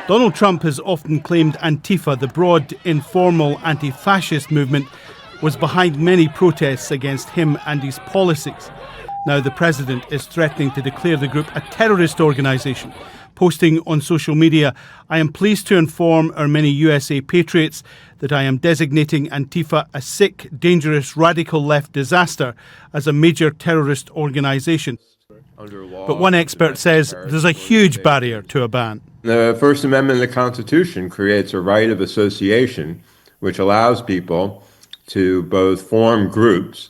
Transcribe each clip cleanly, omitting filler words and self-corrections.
Donald Trump has often claimed Antifa, the broad, informal anti-fascist movement, was behind many protests against him and his policies. Now the president is threatening to declare the group a terrorist organisation. Posting on social media, "I am pleased to inform our many USA patriots that I am designating Antifa a sick, dangerous, radical left disaster as a major terrorist organisation." But one expert says there's a huge barrier to a ban. The First Amendment of the Constitution creates a right of association, which allows people to both form groups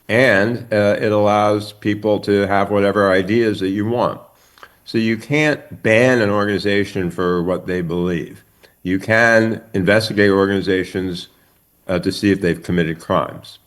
and it allows people to have whatever ideas that you want. So you can't ban an organization for what they believe. You can investigate organizations to see if they've committed crimes.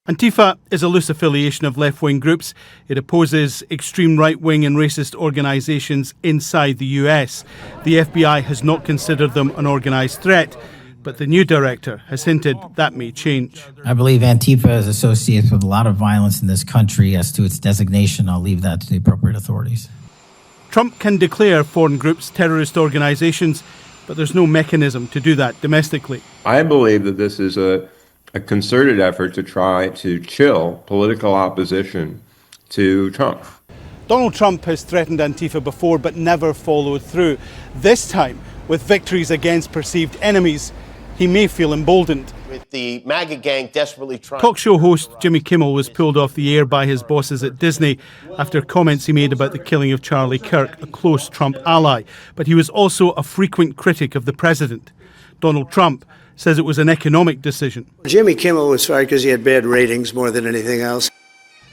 Antifa is a loose affiliation of left-wing groups. It opposes extreme right-wing and racist organisations inside the US. The FBI has not considered them an organised threat, but the new director has hinted that may change. I believe Antifa is associated with a lot of violence in this country. As to its designation, I'll leave that to the appropriate authorities. Trump can declare foreign groups terrorist organisations, but there's no mechanism to do that domestically. I believe that this is a concerted effort to try to chill political opposition to Trump. Donald Trump has threatened Antifa before, but never followed through. This time, with victories against perceived enemies, he may feel emboldened. With the MAGA gang desperately trying... Talk show host Jimmy Kimmel was pulled off the air by his bosses at Disney after comments he made about the killing of Charlie Kirk, a close Trump ally. But he was also a frequent critic of the president. Donald Trump says it was an economic decision. Jimmy Kimmel was fired because he had bad ratings more than anything else.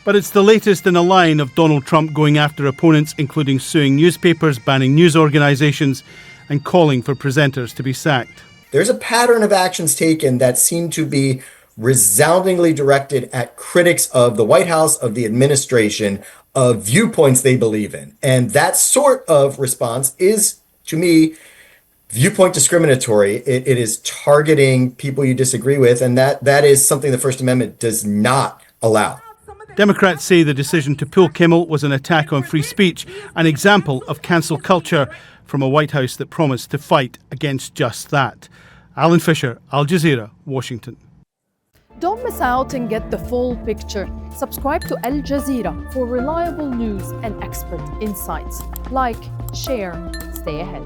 But it's the latest in a line of Donald Trump going after opponents, including suing newspapers, banning news organizations, and calling for presenters to be sacked. There's a pattern of actions taken that seem to be resoundingly directed at critics of the White House, of the administration, of viewpoints they believe in. And that sort of response is, to me, viewpoint discriminatory. It is targeting people you disagree with, and that is something the First Amendment does not allow. Democrats say the decision to pull Kimmel was an attack on free speech, an example of cancel culture from a White House that promised to fight against just that. Alan Fisher, Al Jazeera, Washington. Don't miss out and get the full picture. Subscribe to Al Jazeera for reliable news and expert insights. Like, share, stay ahead.